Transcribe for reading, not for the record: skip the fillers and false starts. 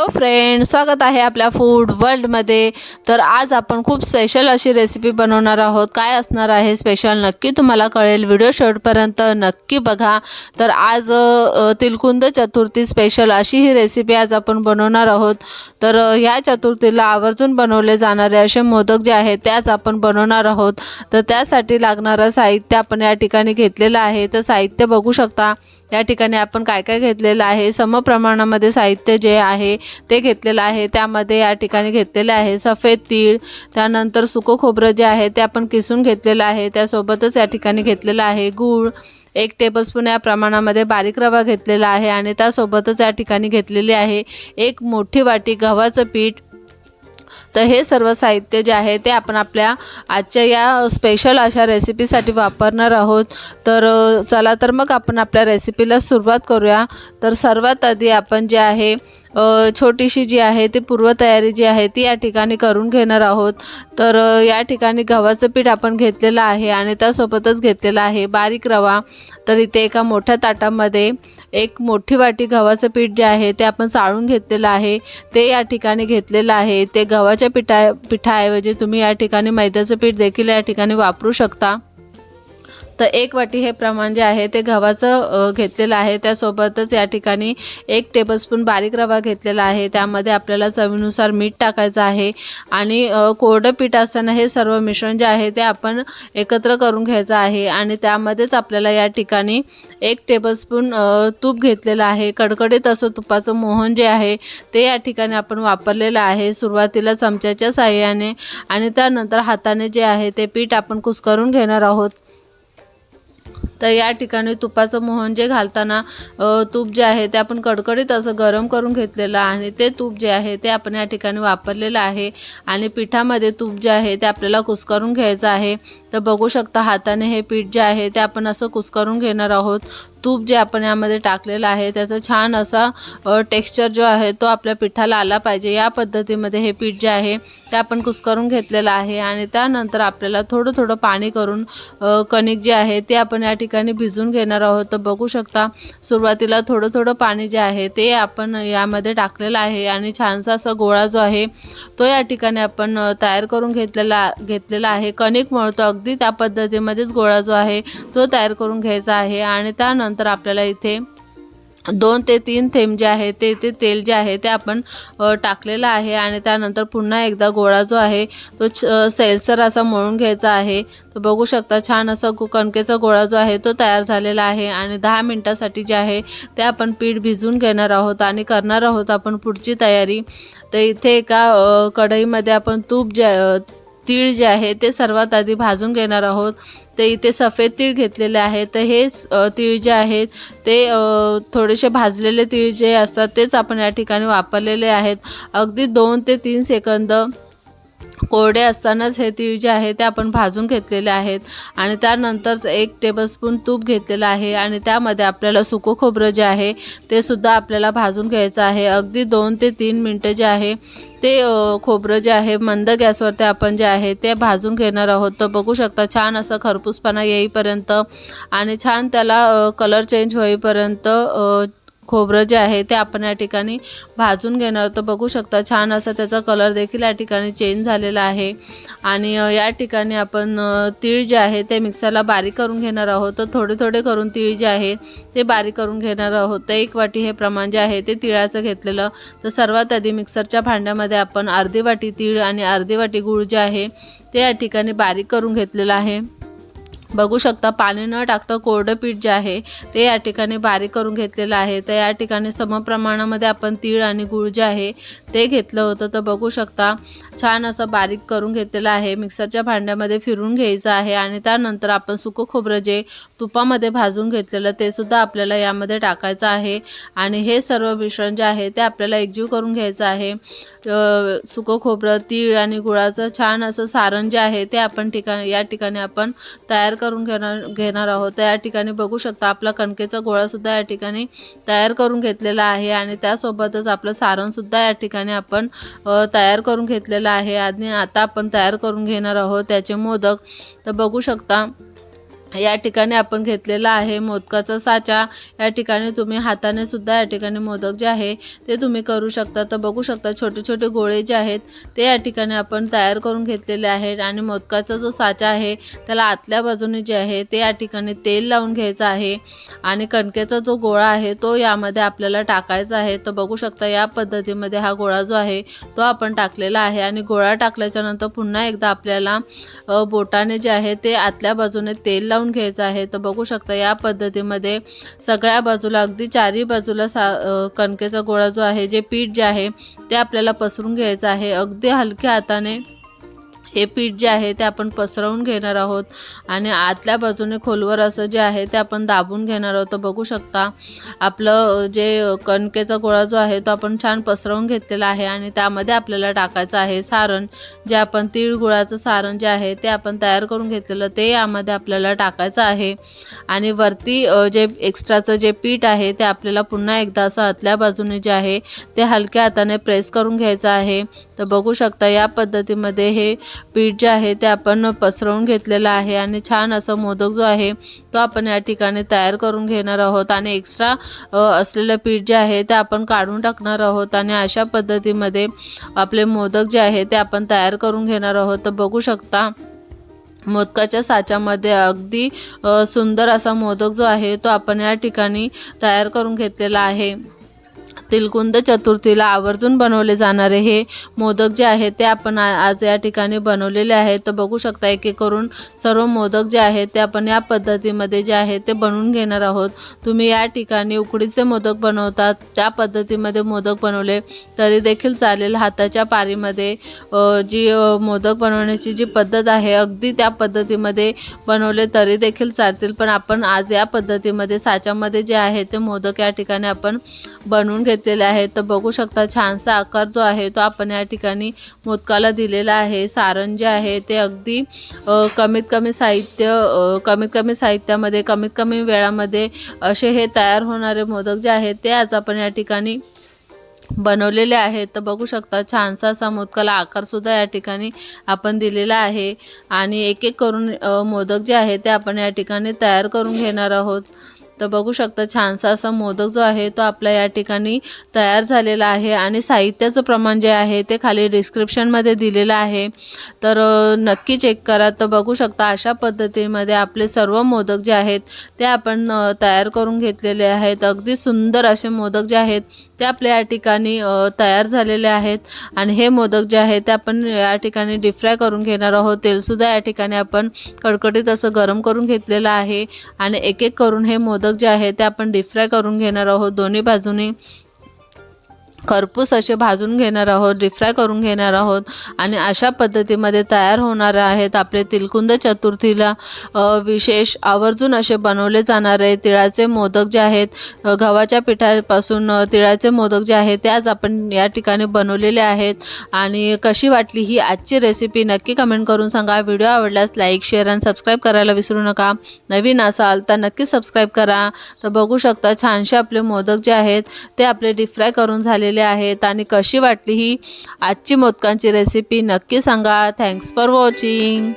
Friends, स्वागत आहे आपल्या फूड वर्ल्डमध्ये। तर आज आपण खूप स्पेशल अशी रेसिपी बनवणार आहोत। काय असणार आहे स्पेशल नक्की तुम्हाला कळेल, व्हिडिओ शेवटपर्यंत नक्की बघा। तर आज तिलकुंद चतुर्थी स्पेशल अशी ही रेसिपी आज आपण बनवणार आहोत। तर ह्या चतुर्थीला आवर्जून बनवले जाणारे असे मोदक जे आहेत ते आज आपण बनवणार आहोत। तर त्यासाठी लागणारं साहित्य आपण या ठिकाणी घेतलेलं आहे। तर साहित्य बघू शकता या ठिकाणी आपण काय काय घेतलेलं आहे। समप्रमाणामध्ये साहित्य जे आहे ते घेतलेलं आहे। त्यामध्ये या ठिकाणी घेतलेले आहे सफेद तीळ, त्यानंतर सुकं खोबरं जे आहे ते आपण किसून घेतलेलं आहे। त्यासोबतच या ठिकाणी घेतलेलं आहे गूळ, 1 टेबलस्पून या प्रमाणामध्ये बारीक रवा घेतलेला आहे आणि त्यासोबतच या ठिकाणी घेतलेली आहे 1 मोठी वाटी गव्हाचं पीठ। तर हे सर्व साहित्य जे आहे ते आपण आपल्या आजच्या या स्पेशल अशा रेसिपीसाठी वापरणार आहोत। तर चला तर मग आपण आपल्या रेसिपीला सुरुवात करूया। तर सर्वात आधी आपण जे आहे छोटीशी जी आहे ती पूर्वतयारी जी आहे ती या ठिकाणी करून घेणार आहोत। तर या ठिकाणी गव्हाचं पीठ आपण घेतलेलं आहे आणि त्यासोबतच घेतलेला आहे बारीक रवा। तर इथे एका मोठ्या ताटामध्ये 1 मोठी वाटी गव्हाचं पीठ जे आहे ते आपण चाळून घेतलेलं आहे ते या ठिकाणी घेतलेलं आहे। ते गव्हाच्या पिठाऐवजी तुम्ही या ठिकाणी मैद्याचं पीठ देखील या ठिकाणी वापरू शकता। तर 1 वाटी हे प्रमाण जे आहे ते गव्हाचं घेतलेलं आहे। त्यासोबतच या ठिकाणी 1 टेबलस्पून बारीक रवा घेतलेला आहे। त्यामध्ये आपल्याला चवीनुसार मीठ टाकायचं आहे आणि कोरडं पीठ असताना हे सर्व मिश्रण जे आहे ते आपण एकत्र करून घ्यायचं आहे आणि त्यामध्येच आपल्याला या ठिकाणी 1 टेबलस्पून तूप घेतलेलं आहे। कडकडीत असं तुपाचं मोहन जे आहे ते या ठिकाणी आपण वापरलेलं आहे सुरुवातीला चमच्याच्या साहाय्याने आणि त्यानंतर हाताने जे आहे ते पीठ आपण कुस्करून घेणार आहोत। तर या ठिकाणी तुपाचं मोहन जे घालताना तूप जे आहे ते आपण कडकडीत असं गरम करून घेतलेलं आणि ते तूप जे आहे ते आपण या ठिकाणी वापरलेलं आहे आणि पिठामध्ये तूप जे आहे ते आपल्याला कुस्करून घ्यायचं आहे। तर बघू शकता हाताने हे पीठ जे आहे ते आपण असं कुस्करून घेणार आहोत। तूप जे आपण यामध्ये टाकलेलं आहे त्याचा छान असा टेक्स्चर जो आहे तो आपल्या पिठाला आला पाहिजे। या पद्धतीमध्ये हे पीठ जे आहे ते आपण कुस्करून घेतलेलं आहे आणि त्यानंतर आपल्याला थोडं थोडं पाणी करून कणिक जे आहे ते आपण या ठिकाणी भिजून घेणार आहोत। तर बघू शकता सुरुवातीला थोडं थोडं पाणी जे आहे ते आपण यामध्ये टाकलेलं आहे आणि छानसा असा गोळा जो आहे तो या ठिकाणी आपण तयार करून घेतलेला आहे। कणिक मळतो अगदी त्या पद्धतीमध्येच गोळा जो आहे तो तयार करून घ्यायचा आहे आणि त्यानंतर आपल्याला इथे 2 ते 3 थेंब जे आहे ते तेल जे आहे ते आपण टाकलेलं आहे आणि त्यानंतर पुन्हा एकदा गोळा जो आहे तो सैलसर असा मळून घ्यायचा आहे। तर बघू शकता छान असा कणकेचा गोळा जो आहे तो तयार झालेला आहे आणि 10 मिनिटासाठी जे आहे ते आपण पीठ भिजून घेणार आहोत आणि करणार आहोत आपण पुढची तयारी। तर इथे एका कढईमध्ये आपण तीळ जे आहे ते सर्वात आधी भाजून घेणार आहोत। तर इथे सफेद तीळ घेतलेले आहेत। तर हे तीळ जे आहेत ते थोडेसे भाजलेले तीळ जे असतात तेच आपण या ठिकाणी वापरलेले आहेत। अगदी 2 ते 3 सेकंद कोरडे असतानाच हे तीळ जे आहे ते आपण भाजून घेतलेले आहेत आणि त्यानंतर 1 टेबलस्पून तूप घेतलेलं आहे आणि त्यामध्ये आपल्याला सुकं खोबरं जे आहे ते सुद्धा आपल्याला भाजून घ्यायचं आहे। अगदी 2 ते 3 मिनटं जे आहे ते खोबरं जे आहे मंद गॅसवरती आपण जे आहे ते भाजून घेणार आहोत। तर बघू शकता छान असा खरपूसपणा येईपर्यंत आणि छान त्याला कलर चेंज होईपर्यंत खोबरं जे आहे ते आपण या ठिकाणी भाजून घेणार। तर बघू शकता छान असा त्याचा कलर देखील या ठिकाणी चेंज झालेला आहे आणि या ठिकाणी आपण तीळ जे आहे ते मिक्सरला बारीक करून घेणार आहोत। तर थोडे थोडे करून तीळ जे आहे ते बारीक करून घेणार आहोत। तर 1 वाटी हे प्रमाण जे आहे ते तिळाचं घेतलेलं। तर सर्वात आधी मिक्सरच्या भांड्यामध्ये आपण अर्धी वाटी तीळ आणि अर्धी वाटी गूळ जे आहे ते या ठिकाणी बारीक करून घेतलेलं आहे। बघू शकता पाणी न टाकता कोरडं पीठ जे आहे ते या ठिकाणी बारीक करून घेतलेलं आहे। तर या ठिकाणी समप्रमाणामध्ये आपण तीळ आणि गूळ जे आहे ते घेतलं होतं। तर बघू शकता छान असं बारीक करून घेतलेलं आहे। मिक्सरच्या भांड्यामध्ये फिरून घ्यायचं आहे आणि त्यानंतर आपण सुकं खोबरं जे तुपामध्ये भाजून घेतलेलं ते सुद्धा आपल्याला यामध्ये टाकायचं आहे आणि हे सर्व मिश्रण जे आहे ते आपल्याला एकजीव करून घ्यायचं आहे। सुकं खोबरं, तीळ आणि गुळाचं छान असं सारण जे आहे ते आपण या ठिकाणी आपण तयार करून घेणार आहोत। तर या ठिकाणी बघू शकता आपला कणकेचा गोळा सुद्धा या ठिकाणी तयार करून घेतलेला आहे आणि त्यासोबतच आपलं सारण सुद्धा या ठिकाणी आपण तयार करून घेतलेलं आहे आणि आता आपण तयार करून घेणार आहोत त्याचे मोदक। तर बघू शकता या ठिकाणी आपण घेतलेला आहे मोदकाचा साचा। या ठिकाणी तुम्ही हाताने सुद्धा या ठिकाणी मोदक जे आहे ते तुम्ही करू शकता। तर बघू शकता छोटे छोटे गोळे जे आहेत ते या ठिकाणी आपण तयार करून घेतलेले आहेत आणि मोदकाचा जो साचा आहे त्याला आतल्या बाजूने जे आहे ते या ठिकाणी तेल लावून घ्यायचं आहे आणि कणकेचा जो गोळा आहे तो यामध्ये आपल्याला टाकायचा आहे। तर बघू शकता या पद्धतीमध्ये हा गोळा जो आहे तो आपण टाकलेला आहे आणि गोळा टाकल्याच्या नंतर पुन्हा एकदा आपल्याला बोटाने जे आहे ते आतल्या बाजूने तेल लावून घ्यायचं आहे। तर बघू शकता या पद्धतीमध्ये सगळ्या बाजूला अगदी चारही बाजूला कणकेचा गोळा जो आहे जे पीठ जे आहे ते आपल्याला पसरून घ्यायचं आहे। अगदी हलक्या हाताने हे पीठ जे आहे ते आपण पसरवून घेणार आहोत आणि आतल्या बाजूने खोलवर असं जे आहे ते आपण दाबून घेणार आहोत। तर बघू शकता आपलं जे कणकेचा गोळा जो आहे तो आपण छान पसरवून घेतलेला आहे आणि त्यामध्ये आपल्याला टाकायचं आहे सारण। जे आपण तीळ गुळाचं सारण जे आहे ते आपण तयार करून घेतलेलं ते यामध्ये आपल्याला टाकायचं आहे आणि वरती जे एक्स्ट्राचं जे पीठ आहे ते आपल्याला पुन्हा एकदा असं आतल्या बाजूने जे आहे ते हलक्या हाताने प्रेस करून घ्यायचं आहे। तर बघू शकता या पद्धतीमध्ये हे पीठ जे आहे ते आपण पसरवून घेतलेलं आहे आणि छान असं मोदक जो आहे तो आपण या ठिकाणी तयार करून घेणार आहोत आणि एक्स्ट्रा असलेलं पीठ जे आहे ते आपण काढून टाकणार आहोत आणि अशा पद्धतीमध्ये आपले मोदक जे आहे ते आपण तयार करून घेणार आहोत। तर बघू शकता मोदकाच्या साच्यामध्ये अगदी सुंदर असा मोदक जो आहे तो आपण या ठिकाणी तयार करून घेतलेला आहे। तिलकुंद चतुर्थीला आवर्जून बनवले जाणारे हे मोदक जे आहेत ते आपण आज या ठिकाणी बनवलेले आहेत। तर बघू शकता एक एक करून सर्व मोदक जे आहेत ते आपण या पद्धतीमध्ये जे आहे ते बनवून घेणार आहोत। तुम्ही या ठिकाणी उकडीचे मोदक बनवतात त्या पद्धतीमध्ये मोदक बनवले तरी देखील चालेल। हाताच्या पारीमध्ये जी मोदक बनवण्याची जी पद्धत आहे अगदी त्या पद्धतीमध्ये बनवले तरी देखील चालतील, पण आपण आज या पद्धतीमध्ये साच्यामध्ये जे आहे ते मोदक या ठिकाणी आपण बनवून घेतलेले आहेत। तर बघू शकता छानसा आकार जो आहे तो आपण या ठिकाणी मोदकाला दिलेला आहे। सारण जे आहे ते अगदी कमीत कमी साहित्यामध्ये कमीत कमी वेळामध्ये असे हे तयार होणारे मोदक जे आहेत ते आज आपण या ठिकाणी बनवलेले आहेत। तर बघू शकता छानसा असा मोदकाला आकार सुद्धा या ठिकाणी आपण दिलेला आहे आणि एक एक करून मोदक जे आहे ते आपण या ठिकाणी तयार करून घेणार आहोत। तर बघू शकता छानसा असा मोदक जो आहे तो आपल्या या ठिकाणी तयार झालेला आहे आणि साहित्याचं प्रमाण जे आहे ते खाली डिस्क्रिप्शनमध्ये दिलेलं आहे, तर नक्की चेक करा। तर बघू शकता अशा पद्धतीमध्ये आपले सर्व मोदक जे आहेत ते आपण तयार करून घेतलेले आहेत। अगदी सुंदर असे मोदक जे आहेत ते आपल्या या ठिकाणी तयार झालेले आहेत आणि हे मोदक जे आहे ते आपण या ठिकाणी डीप फ्राय करून घेणार आहोत। तेलसुद्धा या ठिकाणी आपण कडकडीत असं गरम करून घेतलेलं आहे आणि एक एक करून हे मोदक जे आहे ते आपण डीप फ्राय करून घेणार आहोत। दोन्ही बाजूनी खरपूस असे भाजून घेणार आहोत, डीप फ्राय करून घेणार आहोत आणि अशा पद्धतीमध्ये तयार होणार आहेत आपले तिलकुंद चतुर्थीला विशेष आवर्जून असे बनवले जाणारे तिळाचे मोदक जे आहेत। गव्हाच्या पिठापासून तिळाचे मोदक जे आहेत ते आज आपण या ठिकाणी बनवलेले आहेत आणि कशी वाटली ही आजची रेसिपी नक्की कमेंट करून सांगा। व्हिडिओ आवडल्यास लाईक शेअर आणि सबस्क्राईब करायला विसरू नका। नवीन असाल तर नक्की सबस्क्राईब करा। तर बघू शकता छानसे आपले मोदक जे आहेत ते आपले डीप फ्राय करून झालेले आहेत आणि कशी वाटली ही आजची मोदकांची रेसिपी नक्की सांगा। Thanks for watching.